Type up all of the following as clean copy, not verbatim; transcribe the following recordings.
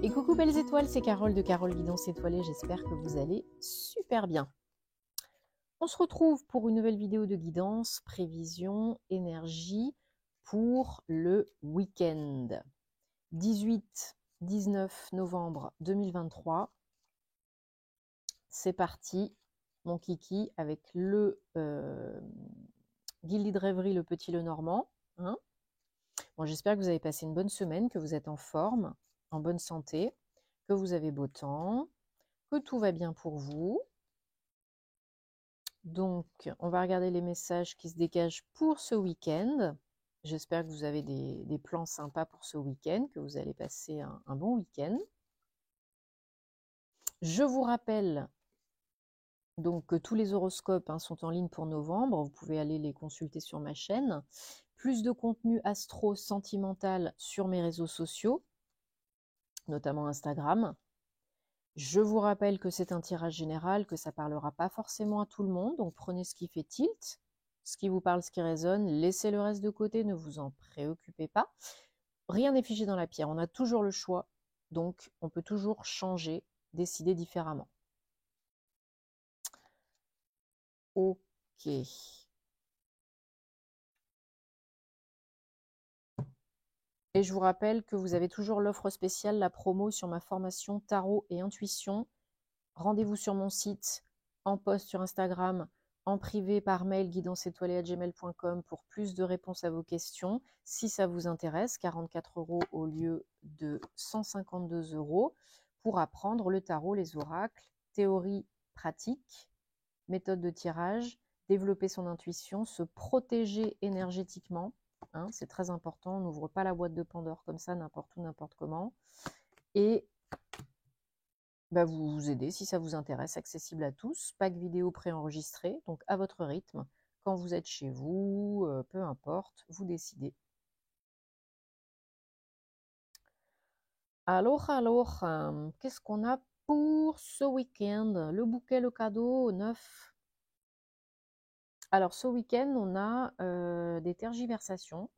Et coucou belles étoiles, c'est Carole de Carole Guidance Étoilée, j'espère que vous allez super bien. On se retrouve pour une nouvelle vidéo de guidance, prévision, énergie pour le week-end. 18-19 novembre 2023. C'est parti, mon kiki, avec le Gilded Rêverie, le Petit Lenormand. Hein, bon, j'espère que vous avez passé une bonne semaine, que vous êtes en forme, en bonne santé, que vous avez beau temps, que tout va bien pour vous. Donc, on va regarder les messages qui se dégagent pour ce week-end. J'espère que vous avez des plans sympas pour ce week-end, que vous allez passer un bon week-end. Je vous rappelle donc que tous les horoscopes sont en ligne pour novembre. Vous pouvez aller les consulter sur ma chaîne. Plus de contenu astro-sentimental sur mes réseaux sociaux, notamment Instagram. Je vous rappelle que c'est un tirage général, que ça ne parlera pas forcément à tout le monde, donc prenez ce qui fait tilt, ce qui vous parle, ce qui résonne, laissez le reste de côté, ne vous en préoccupez pas. Rien n'est figé dans la pierre, on a toujours le choix, donc on peut toujours changer, décider différemment. Ok. Et je vous rappelle que vous avez toujours l'offre spéciale, la promo sur ma formation Tarot et Intuition. Rendez-vous sur mon site, en post sur Instagram, en privé par mail guidanceétoilée@gmail.com pour plus de réponses à vos questions. Si ça vous intéresse, 44 € au lieu de 152 € pour apprendre le tarot, les oracles, théorie pratique, méthode de tirage, développer son intuition, se protéger énergétiquement. C'est très important, on n'ouvre pas la boîte de Pandore comme ça, n'importe où, n'importe comment. Et vous aider si ça vous intéresse, accessible à tous, pack vidéo préenregistré, donc à votre rythme, quand vous êtes chez vous, peu importe, vous décidez. Alors, qu'est-ce qu'on a pour ce week-end? Le bouquet, le cadeau, neuf. Alors, ce week-end, on a des tergiversations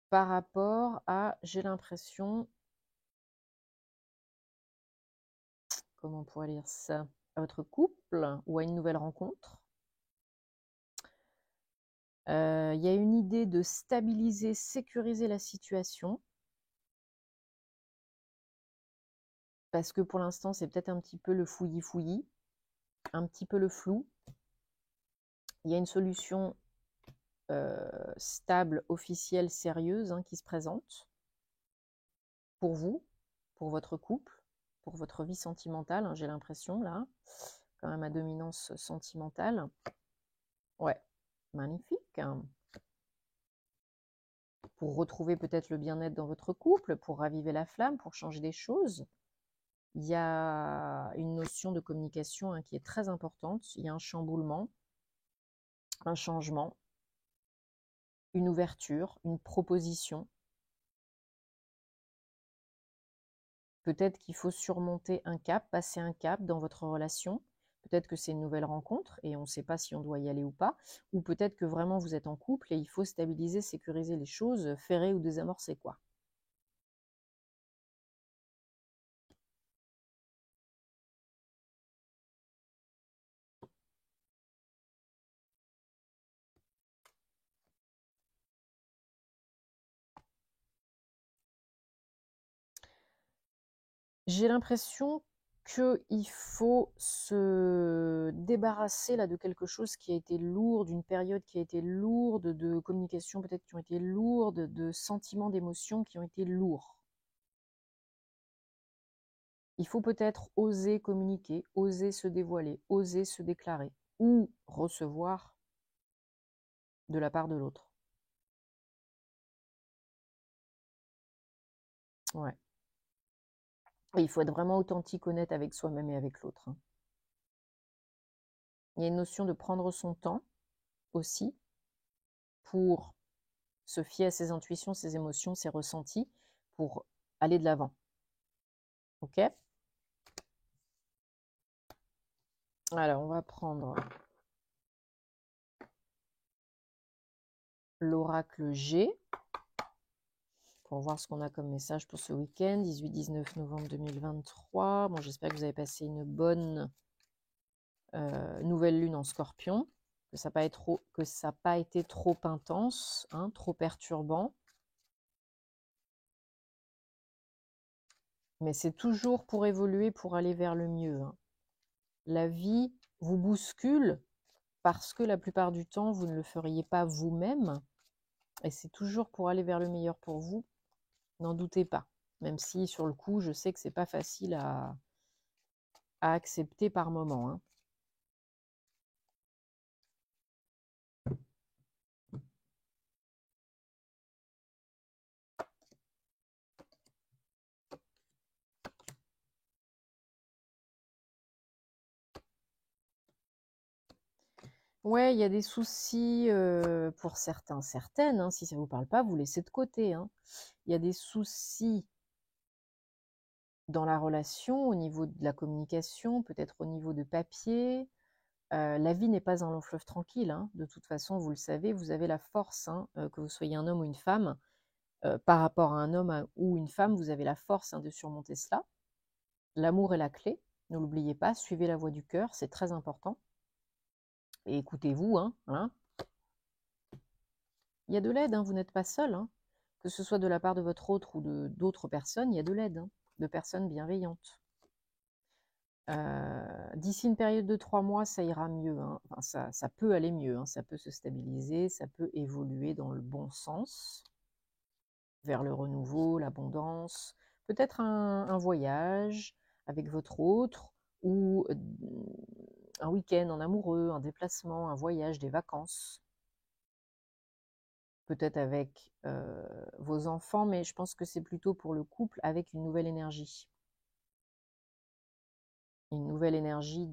par rapport à, j'ai l'impression, comment on pourrait lire ça, à votre couple ou à une nouvelle rencontre. Il y a une idée de stabiliser, sécuriser la situation. Parce que pour l'instant, c'est peut-être un petit peu le fouillis-fouillis, un petit peu le flou. Il y a une solution stable, officielle, sérieuse qui se présente pour vous, pour votre couple, pour votre vie sentimentale, j'ai l'impression, là, quand même à dominance sentimentale. Ouais, magnifique. Pour retrouver peut-être le bien-être dans votre couple, pour raviver la flamme, pour changer des choses. Il y a une notion de communication qui est très importante. Il y a un chamboulement, un changement, une ouverture, une proposition. Peut-être qu'il faut surmonter un cap, passer un cap dans votre relation. Peut-être que c'est une nouvelle rencontre et on ne sait pas si on doit y aller ou pas. Ou peut-être que vraiment vous êtes en couple et il faut stabiliser, sécuriser les choses, ferrer ou désamorcer quoi. J'ai l'impression qu'il faut se débarrasser là de quelque chose qui a été lourd, d'une période qui a été lourde, de communication peut-être qui ont été lourdes, de sentiments, d'émotions qui ont été lourds. Il faut peut-être oser communiquer, oser se dévoiler, oser se déclarer ou recevoir de la part de l'autre. Ouais. Et il faut être vraiment authentique, honnête avec soi-même et avec l'autre. Il y a une notion de prendre son temps aussi pour se fier à ses intuitions, ses émotions, ses ressentis pour aller de l'avant. Ok? Alors, on va prendre l'oracle G pour voir ce qu'on a comme message pour ce week-end, 18-19 novembre 2023. Bon, j'espère que vous avez passé une bonne nouvelle lune en Scorpion, que ça n'a pas été trop intense, hein, trop perturbant. Mais c'est toujours pour évoluer, pour aller vers le mieux, hein. La vie vous bouscule parce que la plupart du temps, vous ne le feriez pas vous-même. Et c'est toujours pour aller vers le meilleur pour vous. N'en doutez pas. Même si, sur le coup, je sais que c'est pas facile à accepter par moment, hein. Ouais, il y a des soucis pour certains, certaines, hein. Si ça ne vous parle pas, vous laissez de côté, hein. Il y a des soucis dans la relation, au niveau de la communication, peut-être au niveau de papier. La vie n'est pas un long fleuve tranquille, hein. De toute façon, vous le savez, vous avez la force, hein, que vous soyez un homme ou une femme. Par rapport à un homme ou une femme, vous avez la force, hein, de surmonter cela. L'amour est la clé, ne l'oubliez pas, suivez la voie du cœur, c'est très important. Et écoutez-vous, hein. Il y a de l'aide, hein, vous n'êtes pas seul, hein. Que ce soit de la part de votre autre ou d'autres personnes, il y a de l'aide, hein, de personnes bienveillantes. D'ici une période de 3 mois, ça ira mieux, hein. Enfin, ça peut aller mieux, hein. Ça peut se stabiliser, ça peut évoluer dans le bon sens, vers le renouveau, l'abondance, peut-être un voyage avec votre autre, ou un week-end en amoureux, un déplacement, un voyage, des vacances. Peut-être avec vos enfants, mais je pense que c'est plutôt pour le couple avec une nouvelle énergie. Une nouvelle énergie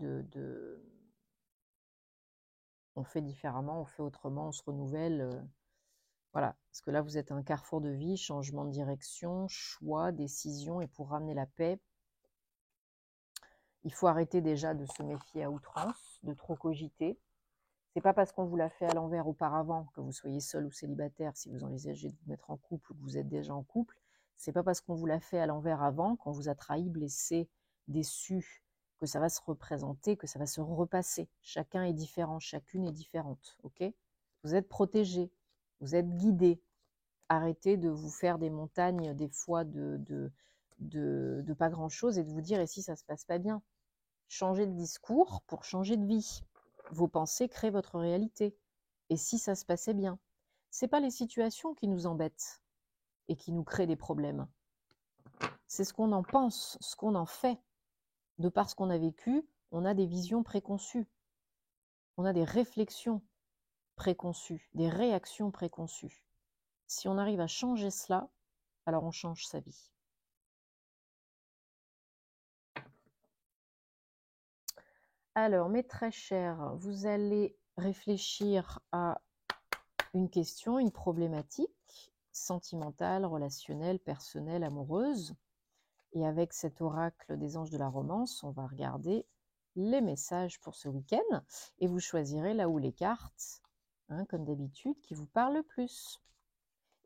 on fait différemment, on fait autrement, on se renouvelle. Voilà, parce que là, vous êtes à un carrefour de vie, changement de direction, choix, décision, et pour ramener la paix, il faut arrêter déjà de se méfier à outrance, de trop cogiter. C'est pas parce qu'on vous l'a fait à l'envers auparavant, que vous soyez seul ou célibataire, si vous envisagez de vous mettre en couple ou que vous êtes déjà en couple, c'est pas parce qu'on vous l'a fait à l'envers avant, qu'on vous a trahi, blessé, déçu, que ça va se représenter, que ça va se repasser. Chacun est différent, chacune est différente, ok? Vous êtes protégés, vous êtes guidés. Arrêtez de vous faire des montagnes, des fois, de pas grand-chose, et de vous dire, et si ça se passe pas bien? Changez de discours pour changer de vie. Vos pensées créent votre réalité. Et si ça se passait bien? C'est pas les situations qui nous embêtent et qui nous créent des problèmes. C'est ce qu'on en pense, ce qu'on en fait. De par ce qu'on a vécu, on a des visions préconçues. On a des réflexions préconçues, des réactions préconçues. Si on arrive à changer cela, alors on change sa vie. Alors, mes très chers, vous allez réfléchir à une question, une problématique sentimentale, relationnelle, personnelle, amoureuse. Et avec cet oracle des anges de la romance, on va regarder les messages pour ce week-end et vous choisirez là où les cartes, hein, comme d'habitude, qui vous parlent le plus.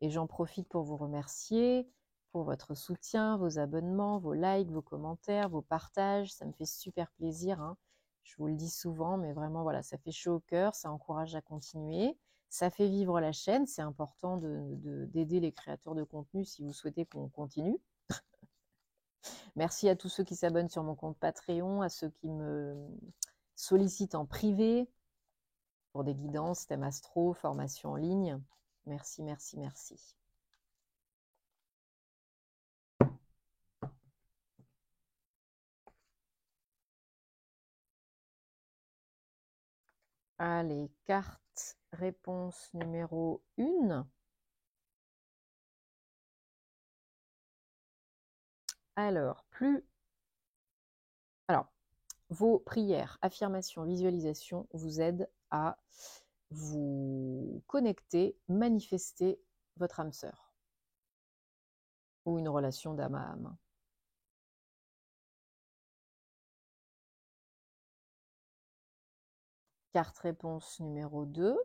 Et j'en profite pour vous remercier pour votre soutien, vos abonnements, vos likes, vos commentaires, vos partages. Ça me fait super plaisir, hein. Je vous le dis souvent, mais vraiment, voilà, ça fait chaud au cœur, ça encourage à continuer. Ça fait vivre la chaîne. C'est important d'aider les créateurs de contenu si vous souhaitez qu'on continue. Merci à tous ceux qui s'abonnent sur mon compte Patreon, à ceux qui me sollicitent en privé pour des guidances, thèmes astro, formation en ligne. Merci, merci, merci. Allez, carte réponse numéro 1. Alors, vos prières, affirmations, visualisations vous aident à vous connecter, manifester votre âme sœur ou une relation d'âme à âme. Carte réponse numéro 2.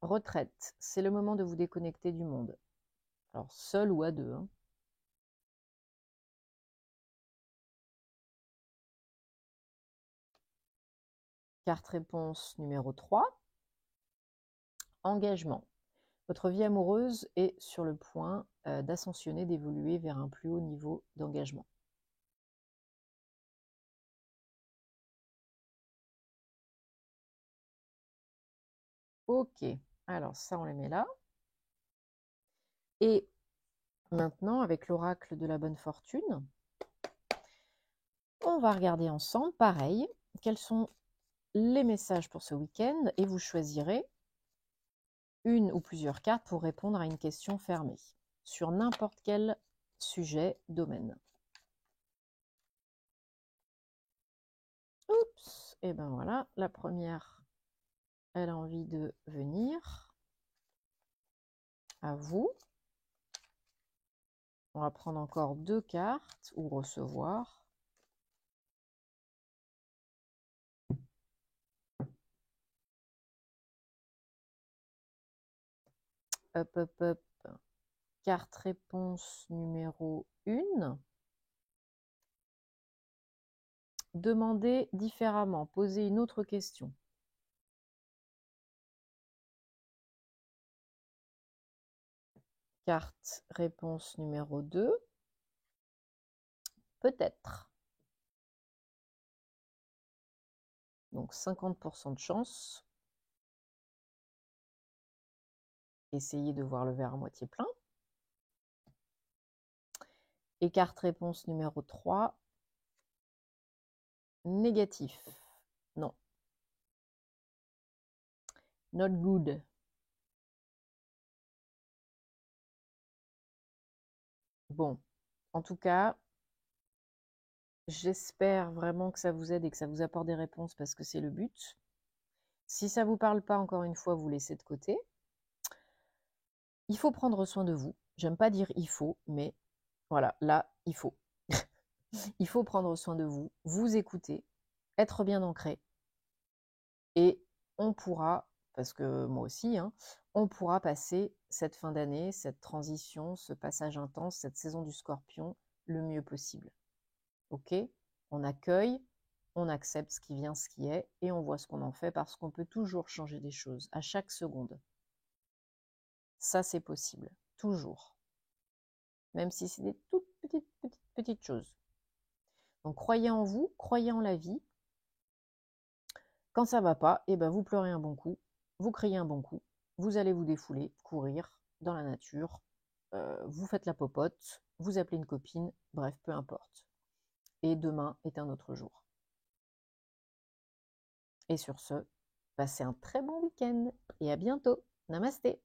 retraite, c'est le moment de vous déconnecter du monde. Alors, seul ou à deux. Hein. Carte réponse numéro 3. Engagement. Votre vie amoureuse est sur le point d'ascensionner, d'évoluer vers un plus haut niveau d'engagement. Ok, alors ça on les met là. Et maintenant, avec l'oracle de la bonne fortune, on va regarder ensemble, pareil, quels sont les messages pour ce week-end et vous choisirez une ou plusieurs cartes pour répondre à une question fermée sur n'importe quel sujet, domaine. Oups, et ben voilà, la première, elle a envie de venir. À vous. On va prendre encore 2 cartes ou recevoir. Hop, hop, hop. Carte réponse numéro 1. Demandez différemment. Posez une autre question. Carte réponse numéro 2. Peut-être. Donc 50% de chance. Essayez de voir le verre à moitié plein. Et carte réponse numéro 3. Négatif. Non. Not good. Bon, en tout cas, j'espère vraiment que ça vous aide et que ça vous apporte des réponses parce que c'est le but. Si ça ne vous parle pas, encore une fois, vous laissez de côté. Il faut prendre soin de vous. J'aime pas dire il faut, mais voilà, là, il faut. Il faut prendre soin de vous, vous écouter, être bien ancré. Et on pourra, parce que moi aussi, hein, on pourra passer cette fin d'année, cette transition, ce passage intense, cette saison du Scorpion, le mieux possible. Ok ? On accueille, on accepte ce qui vient, ce qui est, et on voit ce qu'on en fait parce qu'on peut toujours changer des choses à chaque seconde. Ça, c'est possible, toujours. Même si c'est des toutes petites choses. Donc, croyez en vous, croyez en la vie. Quand ça ne va pas, eh ben, vous pleurez un bon coup, vous criez un bon coup, vous allez vous défouler, courir dans la nature, vous faites la popote, vous appelez une copine, bref, peu importe. Et demain est un autre jour. Et sur ce, passez un très bon week-end et à bientôt. Namasté.